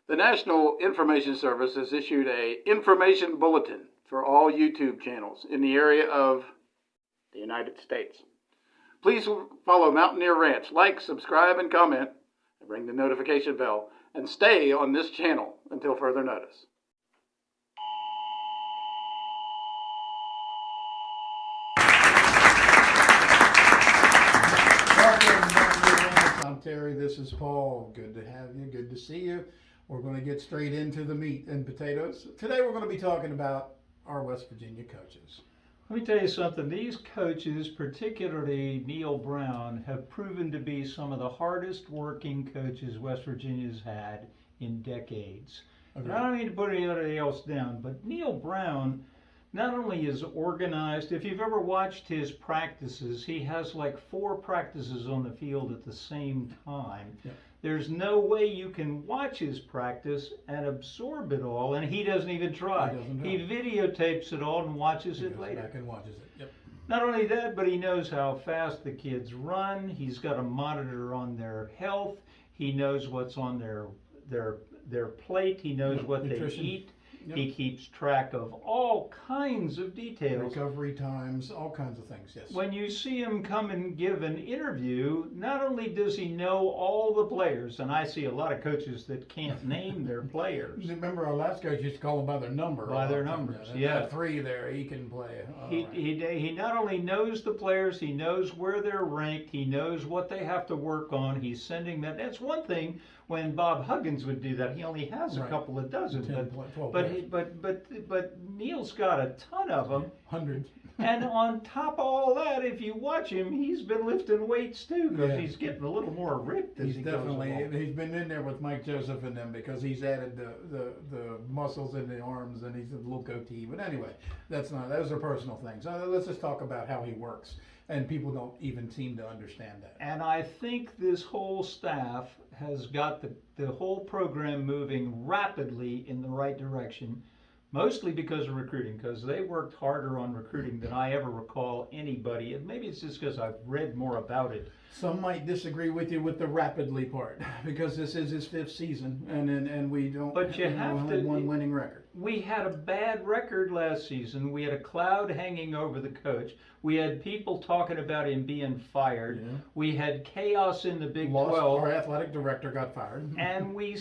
The National Information Service has issued a information bulletin for all YouTube channels in the area of the United States. Please follow Mountaineer Rants, like, subscribe, and comment, and ring the notification bell, and stay on this channel until further notice. I'm Terry, this is Paul. Good to have you, good to see you. We're going to get straight into the meat and potatoes. Today we're going to be talking about our West Virginia coaches. Let me tell you something, these coaches, particularly Neil Brown, have proven to be some of the hardest working coaches West Virginia's had in decades. And I don't mean to put anybody else down, but Neil Brown not only is organized, if you've ever watched his practices, he has like 4 practices on the field at the same time. Yeah. There's no way you can watch his practice and absorb it all, and he doesn't even try. He videotapes it all and watches it later. Back and watches it. Yep. Not only that, but he knows how fast the kids run. He's got a monitor on their health. He knows what's on their plate. He knows what Nutrition. they eat. Yep. He keeps track of all kinds of details. Recovery times, all kinds of things, yes. When you see him come and give an interview, not only does he know all the players, and I see a lot of coaches that can't name their players. Remember our last coach used to call them by their number. By their numbers, yeah. yeah. 3 there, he can play. He not only knows the players, he knows where they're ranked, he knows what they have to work on, he's sending them. That's one thing. When Bob Huggins would do that, he only has a couple of dozen. 10, 12 but Neil's got a ton of them. Hundreds. And on top of all that, if you watch him, he's been lifting weights too, because he's getting a little more ripped as he goes along. He's been in there with Mike Joseph and them because he's added the muscles in the arms and he's a little goatee. But anyway, those are personal things. Let's just talk about how he works. And people don't even seem to understand that. And I think this whole staff has got the whole program moving rapidly in the right direction, mostly because of recruiting, because they worked harder on recruiting than I ever recall anybody. And maybe it's just because I've read more about it. Some might disagree with you with the rapidly part, because this is his 5th season, and we don't. But you have to. One winning record. We had a bad record last season. We had a cloud hanging over the coach. We had people talking about him being fired. Yeah. We had chaos in the Big 12. Our athletic director got fired. And we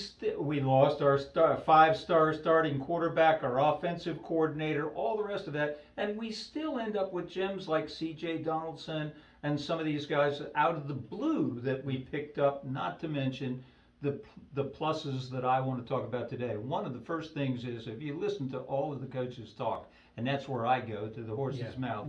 lost our 5-star starting quarterback, our offensive coordinator, all the rest of that. And we still end up with gems like C.J. Donaldson and some of these guys out of the blue that we picked up, not to mention the pluses that I want to talk about today. One of the first things is, if you listen to all of the coaches talk, and that's where I go, to the horse's mouth,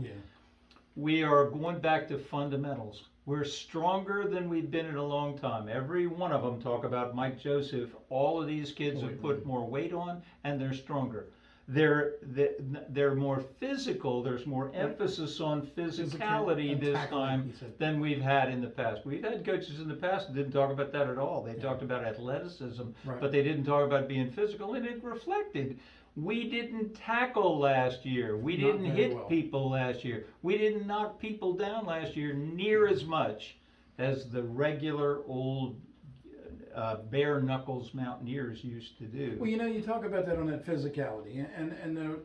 we are going back to fundamentals. We're stronger than we've been in a long time. Every one of them talk about Mike Joseph. All of these kids have put more weight on, and they're stronger. They're more physical. There's more emphasis on physicality this time than we've had in the past. We've had coaches in the past that didn't talk about that at all. They talked about athleticism, but they didn't talk about being physical, and it reflected. We didn't tackle last year. We didn't hit people last year. We didn't knock people down last year near as much as the regular old bare knuckles Mountaineers used to do. Well, you talk about that on that physicality, and the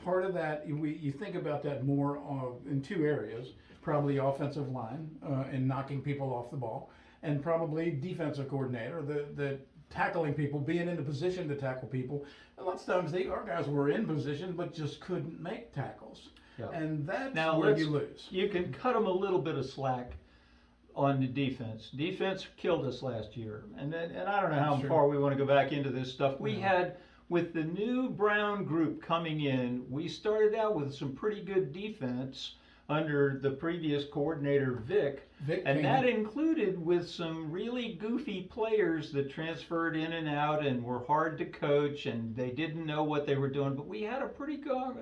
part of that, you think about that more in 2 areas, probably offensive line and knocking people off the ball, and probably defensive coordinator, the tackling people, being in a position to tackle people. And lots of times our guys were in position but just couldn't make tackles. Yeah. And that's where you lose. You can cut them a little bit of slack on the defense. Defense killed us last year. And I don't know how far we want to go back into this stuff. We had, with the new Brown group coming in, we started out with some pretty good defense under the previous coordinator, Vic, and that included with some really goofy players that transferred in and out and were hard to coach, and they didn't know what they were doing, but we had a pretty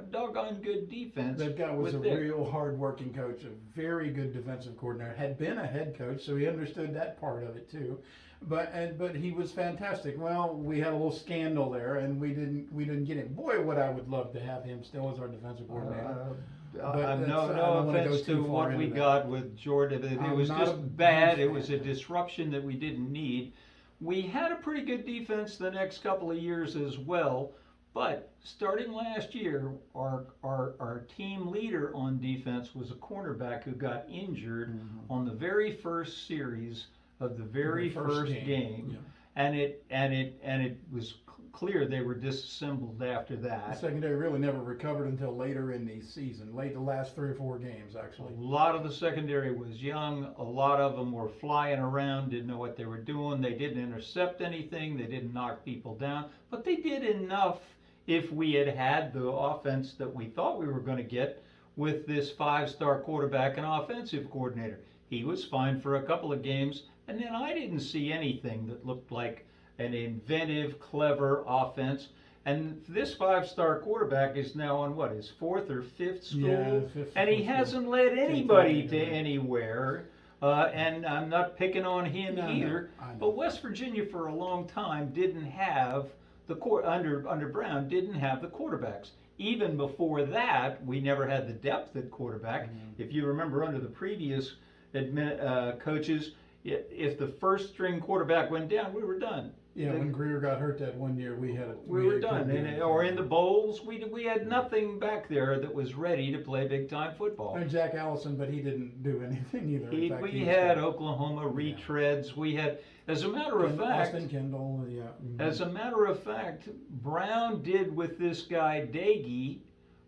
doggone good defense. That guy was a real hard-working coach, a very good defensive coordinator, had been a head coach, so he understood that part of it too. But he was fantastic. Well, we had a little scandal there, and we didn't get him. Boy, would I would love to have him still as our defensive coordinator. No offense to what we got with Jordan. It was just bad. It was a disruption that we didn't need. We had a pretty good defense the next couple of years as well, but starting last year, our team leader on defense was a cornerback who got injured on the very first series of the very first game. Yeah. And it was clear they were disassembled after The that. secondary really never recovered until later in the season, the last 3 or 4 games actually. A lot of the secondary was young. A lot of them were flying around, didn't know what they were doing. They didn't intercept anything. They didn't knock people down, but they did enough. If we had had the offense that we thought we were going to get with this 5-star quarterback and offensive coordinator, he was fine for a couple of games, and then I didn't see anything that looked like an inventive, clever offense. And this 5-star quarterback is now on what, his 4th or 5th school? Yeah, fifth and he school. hasn't led anybody to Yeah. anywhere. And I'm not picking on him No, either. I know. But West Virginia for a long time didn't have under Brown didn't have the quarterbacks. Even before that, we never had the depth at quarterback. If you remember, under the previous coaches, if the first string quarterback went down, we were done. Yeah, when Greer got hurt that one year, we We were had done. Or in the bowls, we had nothing back there that was ready to play big time football. And Jack Allison, but he didn't do anything either. In fact, We he had was- Oklahoma retreads. We had, as a matter of fact, Austin Kendall, yeah. as a matter of fact, Brown did with this guy Dagey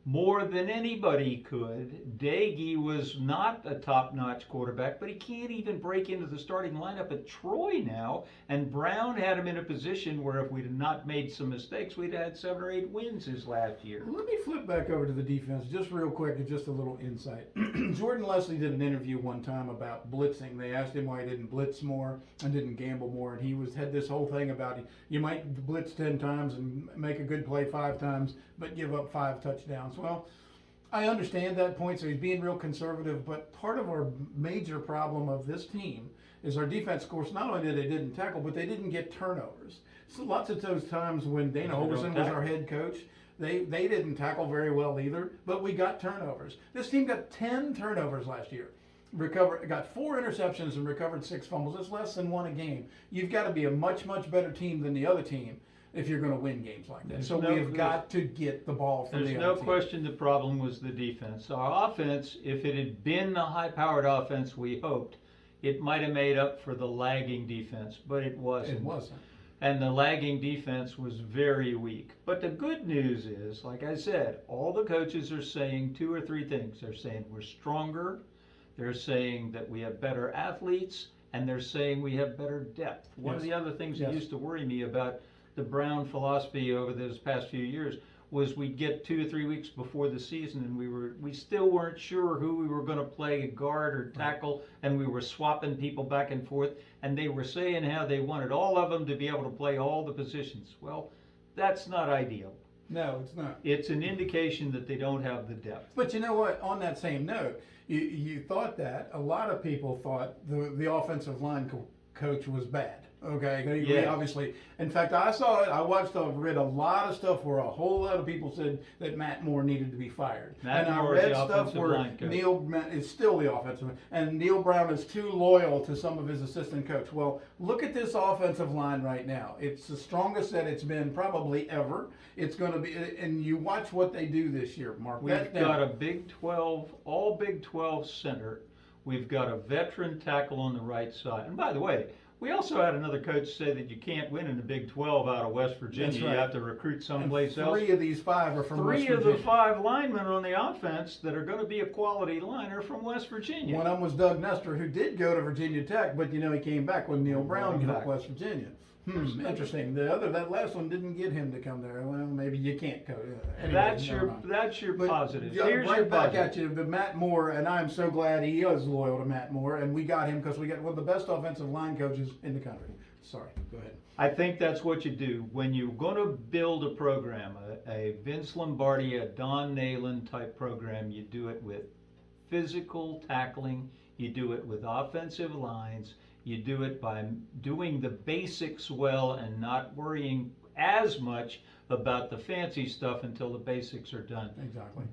more than anybody could. Dagey was not a top-notch quarterback, but he can't even break into the starting lineup at Troy now. And Brown had him in a position where if we'd have not made some mistakes, we'd have had 7 or 8 wins his last year. Let me flip back over to the defense just real quick and just a little insight. Jordan Leslie did an interview one time about blitzing. They asked him why he didn't blitz more and didn't gamble more, and he had this whole thing about you might blitz 10 times and make a good play 5 times, but give up 5 touchdowns. Well, I understand that point, so he's being real conservative, but part of our major problem of this team is our defense, of course, not only did they didn't tackle, but they didn't get turnovers. So lots of those times when Dana Holgerson was our head coach, they didn't tackle very well either, but we got turnovers. This team got 10 turnovers last year. Got 4 interceptions and recovered 6 fumbles. That's less than 1 a game. You've got to be a much, much better team than the other team if you're going to win games like that. So we've got to get the ball from the other team. There's no question the problem was the defense. Our offense, if it had been the high-powered offense we hoped, it might have made up for the lagging defense, but it wasn't. It wasn't. And the lagging defense was very weak. But the good news is, like I said, all the coaches are saying 2 or 3 things. They're saying we're stronger, they're saying that we have better athletes, and they're saying we have better depth. One of the other things that used to worry me about the Brown philosophy over those past few years was we'd get 2 or 3 weeks before the season and we still weren't sure who we were going to play guard or tackle, and we were swapping people back and forth, and they were saying how they wanted all of them to be able to play all the positions. Well, that's not ideal. No, it's not. It's an indication that they don't have the depth. But you know what? On that same note, you thought that a lot of people thought the offensive line coach was bad. Okay, Yes. Obviously. In fact, I saw it. I read a lot of stuff where a whole lot of people said that Matt Moore needed to be fired. Matt and Moore I is read the stuff offensive where line coach. Neil is still the offensive, and Neil Brown is too loyal to some of his assistant coach. Well, look at this offensive line right now. It's the strongest that it's been probably ever. It's going to be, and you watch what they do this year, Mark. We've got a Big 12, all Big 12 center. We've got a veteran tackle on the right side. And by the way, we also had another coach say that you can't win in the Big 12 out of West Virginia. That's right. You have to recruit someplace else. 3 of these 5 are from West 3 of Virginia. the 5 linemen on the offense that are going to be a quality line are from West Virginia. One of them was Doug Nestor, who did go to Virginia Tech, but he came back when Neil Brown got West Virginia. Interesting. That last one didn't get him to come there. Well, maybe you can't go. Anyway, that's your But positive. yeah, Here's your right back positive. at you, but Matt Moore, and I'm so glad he is loyal to Matt Moore, and we got him because we got one of the best offensive line coaches in the country. Sorry, go ahead. I think that's what you do when you're going to build a program, a Vince Lombardi, a Don Nalen type program. You do it with physical tackling. You do it with offensive lines. You do it by doing the basics well and not worrying as much about the fancy stuff until the basics are done. Exactly.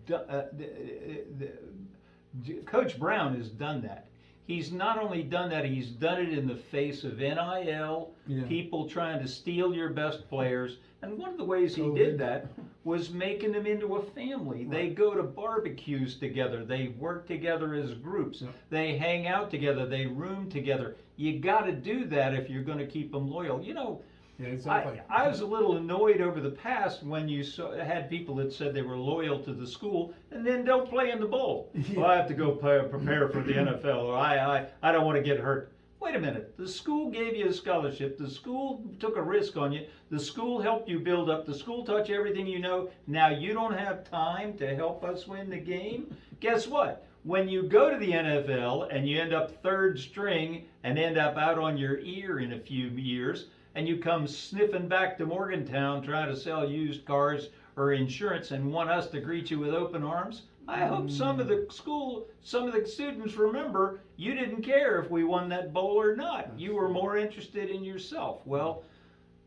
Coach Brown has done that. He's not only done that, he's done it in the face of NIL, people trying to steal your best players. And one of the ways he did that was making them into a family. Right. They go to barbecues together. They work together as groups. Yeah. They hang out together. They room together. You got to do that if you're going to keep them loyal. You know, yeah, exactly. I was a little annoyed over the past when you had people that said they were loyal to the school and then don't play in the bowl. Yeah. Well, I have to go prepare for the NFL, or I don't want to get hurt. Wait a minute. The school gave you a scholarship. The school took a risk on you. The school helped you build up. The school taught you everything you know. Now you don't have time to help us win the game? Guess what? When you go to the NFL and you end up third string and end up out on your ear in a few years, and you come sniffing back to Morgantown trying to sell used cars or insurance and want us to greet you with open arms, I hope some of the students remember you didn't care if we won that bowl or not. You were more interested in yourself. Well,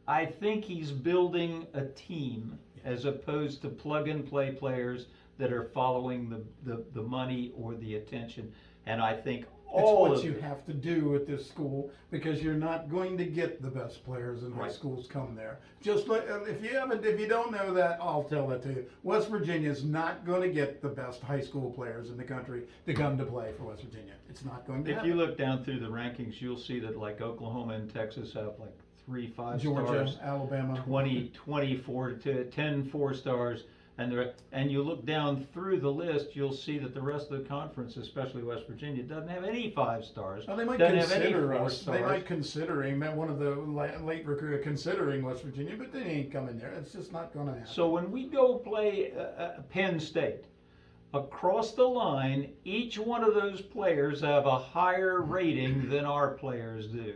I think he's building a team as opposed to plug-and-play players that are following the money or the attention. And I think it's what you have to do at this school, because you're not going to get the best players in high schools come there. Just if you don't know that, I'll tell that to you. West Virginia is not going to get the best high school players in the country to come to play for West Virginia. It's not going to happen. If you look down through the rankings, you'll see that like Oklahoma and Texas have like 3 5 Georgia, stars, Alabama, 24 to 10 4 stars. And you look down through the list, you'll see that the rest of the conference, especially West Virginia, doesn't have any 5 stars. Well, they might consider us. They might considering one of the late recruiter considering West Virginia, but they ain't coming there. It's just not going to happen. So when we go play Penn State, across the line, each one of those players have a higher rating than our players do.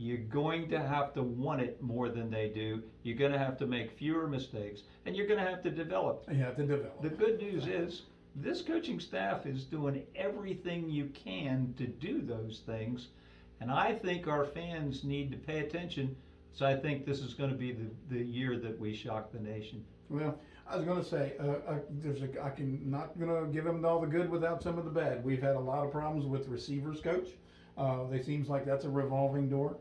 You're going to have to want it more than they do. You're going to have to make fewer mistakes, and you're going to have to develop. You have to develop. The good news is this coaching staff is doing everything you can to do those things, and I think our fans need to pay attention. So I think this is going to be the year that we shock the nation. Well, I was going to say, I'm not going to give them all the good without some of the bad. We've had a lot of problems with receivers coach. It seems like that's a revolving door.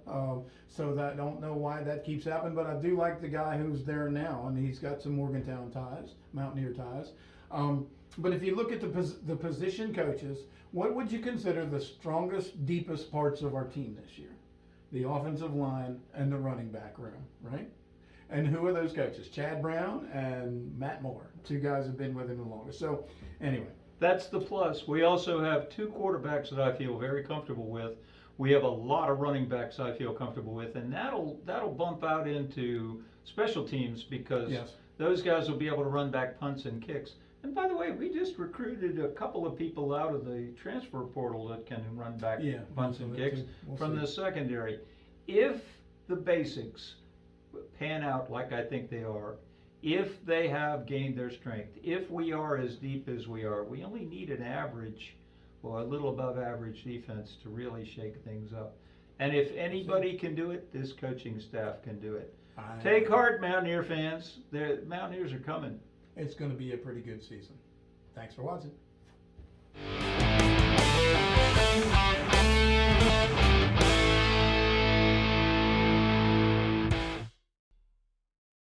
So that I don't know why that keeps happening, but I do like the guy who's there now, and he's got some Morgantown ties, Mountaineer ties. But if you look at the position coaches, what would you consider the strongest, deepest parts of our team this year? The offensive line and the running back room, right? And who are those coaches? Chad Brown and Matt Moore, 2 guys have been with him the longest. So anyway. That's the plus. We also have 2 quarterbacks that I feel very comfortable with. We have a lot of running backs I feel comfortable with, and that'll bump out into special teams, because those guys will be able to run back punts and kicks. And by the way, we just recruited a couple of people out of the transfer portal that can run back punts and kicks from the secondary. If the basics pan out like I think they are, if they have gained their strength, if we are as deep as we are, we only need an average or a little above average defense to really shake things up. And if anybody can do it, this coaching staff can do it. Take heart, Mountaineer fans. The Mountaineers are coming. It's going to be a pretty good season. Thanks for watching.